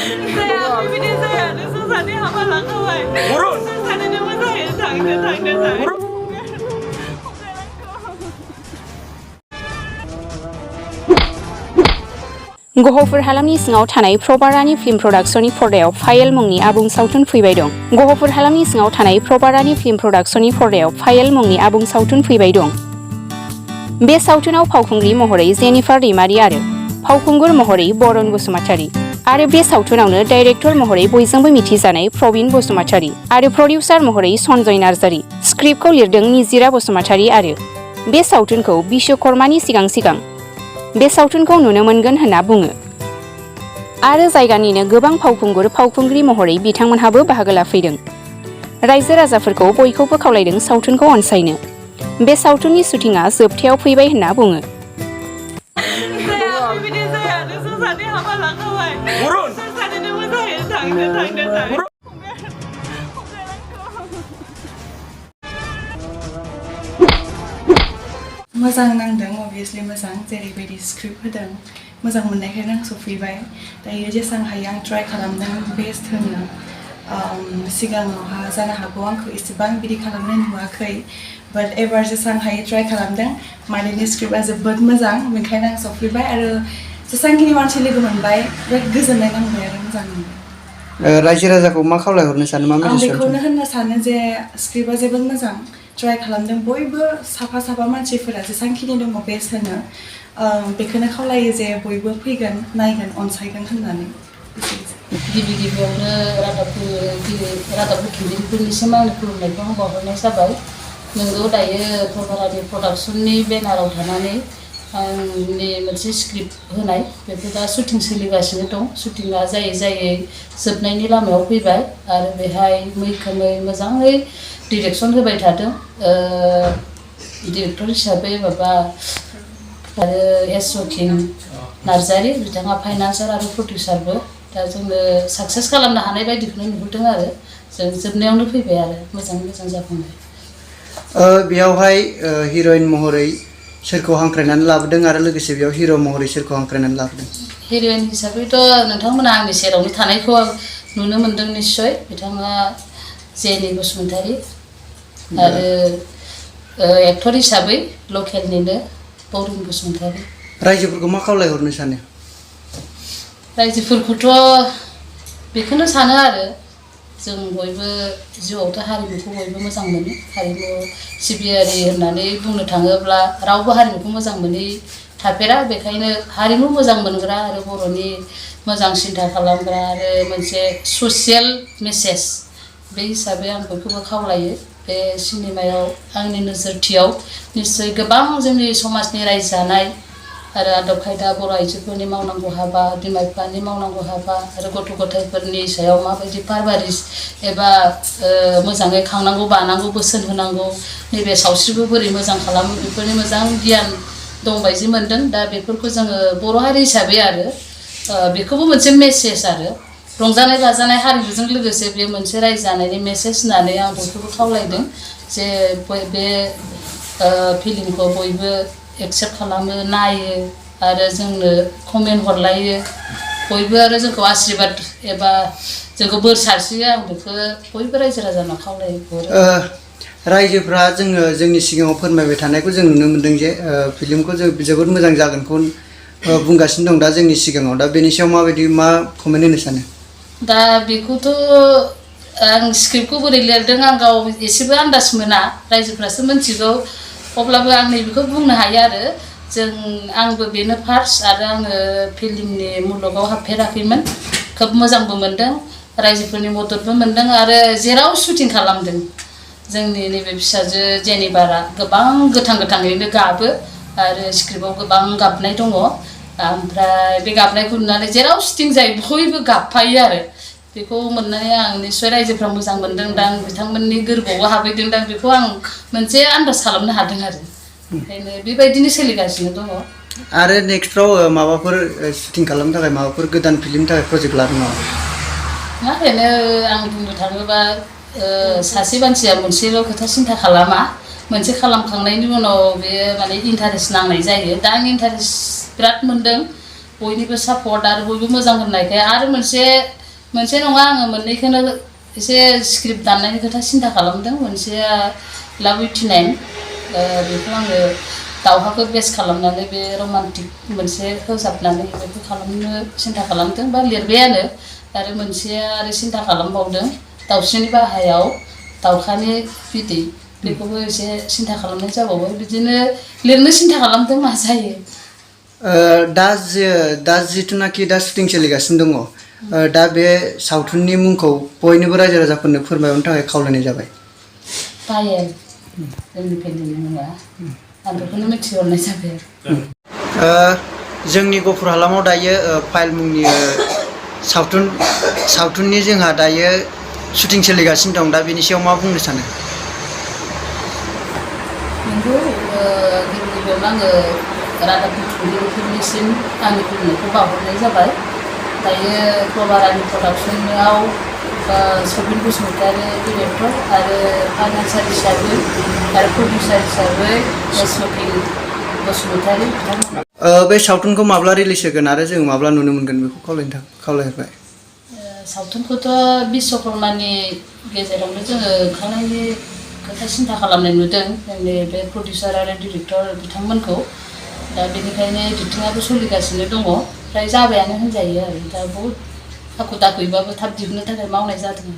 Saya बिदि जाया नोंसोर सानै हाबा लाखाबाय नोंसोर सानैनो मोजाङै थांदो गहपुर हालामनि सिङाव थानाय प्रबारानि फिल्म प्रडाक्शननि पर्दायाव फायेल मुंनि आबुं सावथुन फैबाय दं। गहपुर हालामनि सिङाव थानाय प्रबारानि फिल्म प्रडाक्शननि पर्दायाव फायेल मुंनि आबुं सावथुन फैबाय दं। बे सावथुनाव फावखुंग्रि महरै जेनिफार दैमारि आरो फावखुंगुर महरै बरन बसुमतारी आरो बे सावथुनावनो डाइरेक्टर महरै बयजोंबो मिथिजानाय प्रबिन बसुमतारी आरो प्रडिउसार महरै सन्जय नार्जारी। स्क्रिप्टखौ लिरदों निजिरा बसुमतारी आरो बे सावथुनखौ बिश्वकर्मानि सिगां बे सावथुनखौ नुनो मोनगोन होनना बुङो आरो जायगानिनो गोबां फावखुंगुर फावखुंग्रि महरै बिथांमोनहाबो बाहागो लाफैदों। रायजो राजाफोरखौ बयखौबो खावलायदों सावथुनखौ अनसायनो। बे सावथुननि शुटिंआ जोबथायाव फैबाय होनना बुङो। बिदि जाया नोंसोर सानै हाबा लाखाबाय नोंसोर सानैनो मोजाङै थांदो मोजां नांदों अभियासलि मोजां जेरैबायदि स्क्रिप्ट होदों मोजां मोननायखायनो आं सफैबाय। दायो जेसां हायो आं ट्राइ खालामदों बेस्ट होनो। सिगाङावहा जानो हागौ आंखौ इसेबां बिदि खालामनाय नुवाखै बाट एबार जेसां हायो ट्राइ खालामदों। मादैनि स्क्रिप्टआ जोबोद मोजां बेनिखायनो आं सफैबाय आरो जेसांखिनि मानसि लोगो मोनबाय बिराद गोजोननाय नांबाय आरो मोजां मोनबाय। रायजो राजाखौ मा खावलायहरनो सानो मा आं बेखौनो होननो सानो जे स्क्रिप्टआ जोबोद मोजां ट्राइ खालामदों बयबो साफा मानसिफोरा जेसांखिनि दङ बेस्ट होनो बेखौनो खावलायो जे बयबो फैगोन नायगोन अनसायगोन होननानै। गिबियावनो रादाब बुथुमगिरिफोरनिसिम आंनि खुलुमनायखौ बावहरनाय जाबाय। नोंगौ दायो प्रबारानि प्रडाक्शननि बेनाराव थानानै आंनि मोनसे स्क्रिप्ट होनाय बेखौ दा शुटिं सोलिगासिनो दं। शुटिंआ जायै जोबनायनि लामायाव फैबाय आरो बेहाय मैखोमै मोजाङै डिरेक्सन होबाय थादों डिरेक्टर हिसाबै आरो एस सथिन नार्जारी बिथाङा फाइनान्सार आरो प्रडिउसारबो। दा जोङो साक्सेस खालामनो हानाय बायदिखौनो नुहुरदों आरो जों जोबनायावनो फैबाय आरो मोजां जाफुंबाय। बेयावहाय हिर'इन महरै सोरखौ हांख्रायनानै लाबोदों आरो लोगोसे बेयाव हिर' महरै सोरखौ हांख्रायनानै लाबोदों? हिर'इन हिसाबैथ' नोंथांमोना आंनि सेरावनो थानायखौ आं नुनो मोन्दों निस्सय। बिथाङा जेनि बसुमतारी आरो एक्टर हिसाबै लकेलनिनो बरुन बसुमतारी। रायजोफोरखौ मा खावलायहरनो सानो? रायजोफोरखौथ' बेखौनो सानो आरो जों बयबो जिउआवथ' हारिमुखौ बयबो मोजां मोनो। हारिमु सिबियारि होननानै बुंनो थाङोब्ला रावबो हारिमुखौ मोजां मोनै थाफेरा। बेखायनो हारिमु मोजां मोनग्रा आरो बर'नि मोजां सिन्था खालामग्रा आरो मोनसे ससियेल मेसेज बे हिसाबै आं बयखौबो खावलायो। बे सिनेमायाव आंनि नोजोरथियाव निस्सय गोबां जोंनि समाजनि रायजो जानाय आरो आदब खायदा बर' आइजोफोरनि मावनांगौ हाबा बिमा बिफानि मावनांगौ हाबा आरो गथ' गथायफोरनि सायाव माबायदि पारवारिस एबा मोजाङै खांनांगौ बानांगौ बोसोन होनांगौ नैबे सावस्रिखौ बोरै मोजां खालामो बेफोरनि मोजां गियान दंबायदि मोनदों। दा बेफोरखौ जोङो बर' हारि हिसाबै आरो बेखौबो मोनसे मेसेज आरो रंजानाय बाजानाय हारिमुजों लोगोसे बे मोनसे रायजो जानायनि मेसेज होननानै आं बयखौबो खावलायदों जे बे फिल्मखौ बयबो एक्सेप्ट खालामो नायो आरो जोंनो कमेन्ट हरलायो बयबो आरो जोंखौ आशीर्बाद एबा जोंखौ बोर सारस्रियो। आं बेखौ बयबो रायजो राजानाव खावलायो। रायजोफ्रा जोंनि सिगाङाव फोरमायबाय थानायखौ जों नुनो मोन्दों जे फिल्मखौ जों जोबोद मोजां जागोनखौ बुंगासिनो दं दा जोंनि सिगाङाव। दा बेनि सायाव मा कमेन्ट होनो सानो? दा बेखौथ' आं स्क्रिप्टखौ बोरै लिरदों आं गाव एसेबो आन्दाज मोना, रायजोफ्रासो मिथिगौ। अब्लाबो आं नैबेखौ बुंनो हायो आरो आंबो बेनो फार्स्ट आरो आङो फिल्मनि मुलुगाव हाबफेराखैमोन। खोब मोजांबो मोनदों, रायजोफोरनि मददबो मोनदों आरो जेराव शुटिं खालामदों जोंनि नैबे फिसाजो जेनिबारा गोबां गोथाङैनो गाबो आरो स्क्रिप्टआव गोबां गाबनाय दङ। ओमफ्राय बे गाबनायखौ नुनानै जेराव शुटिं जायो बयबो गाबफायो आरो बेखौ मोननानै आं निस्सय रायजोफ्रा मोजां मोनदोंदां, बिथांमोननि गोरबोआवबो हाबहैदोंदां बेखौ आं मोनसे आन्दाज खालामनो हादों आरो ओंखायनो बेबायदिनो सोलिगासिनो दङ। आरो नेक्स्टफ्राव माबाफोर शुटिं खालामनो थाखाय माबाफोर गोदान फिल्मनि थाखाय प्रजेक्ट लादों नामा? ओरैनो आं बुंनो थाङोबा सासे मानसिया मोनसेल' खोथा सिन्था खालामा, मोनसे खालामखांनायनि उनाव बे माने इन्टारेस्ट नांनाय जायो। दा आं इन्टारेस्ट बिराद मोनदों बयनिबो सापर्ट आरो बयबो मोजां होननायखाय आरो मोनसे नङा आङो मोननैखौनो एसे स्क्रिप्ट दाननायनि खोथा सिन्था खालामदों। मोनसेया लाभ 89 बेखौ आङो दावहाखौ बेस खालामनानै बे रमान्टिक मोनसे होजाबनानै बेखौ खालामनो सिन्था खालामदों बा लिरबायानो। आरो मोनसेया आरो सिन्था खालामबावदों दाउस्रिनि बाहायाव दाउखानि बिदै बेखौबो एसे सिन्था खालामनाय जाबावो। बिदिनो लिरनो सिन्था खालामदों मा जायो। दा जिथुनाखि दा शुटिं सोलिगासिनो दङ दा बे सावथुननि मुंखौ बयनिबो रायजो राजाफोरनो फोरमायहरनो थाखाय खावलायनाय जाबाय। पायेल जोंनि फेमिलिनि मुङा आं बेखौनो मिथिहरनाय जाबाय जोंनि गफुर हालामाव दायो पायेल मुंनि सावथुननि जोंहा दायो शुटिं सोलिगासिनो दं। दा बेनि सायाव मा बुंनो सानो? नंगौ गिबियावनो आङो रादाब बुथुमगिरिफोरनिसिम आंनि खुलुमनायखौ बावहरनाय जाबाय। दायो प्रभारानि प्रडाक्सनाव सबिन बसुमतारी डिरेक्टर आरो फाइनान्सार हिसाबै आरो प्रडिउसार हिसाबै यशवती बसुमतारी बिथांमोन। बे सावथुनखौ माब्ला रिलिज होगोन आरो जों माब्ला नुनो मोनगोन बेखौ खावलायहरबाय। सावथुनखौथ' बिश्वकर्मानि गेजेरावनो जोङो ओंखारनायनि खोथा सिन्था खालामनाय नुदों जोंनि बे प्रडिउसार आरो डिरेक्टर बिथांमोनखौ। दा बेनिखायनो एडिटिंआबो सोलिगासिनो दङ, फ्राय जाबायानो होनजायो आरो दा बहुद हाखु दाखुयैबाबो थाब दिहुननो थाखाय मावनाय जादों।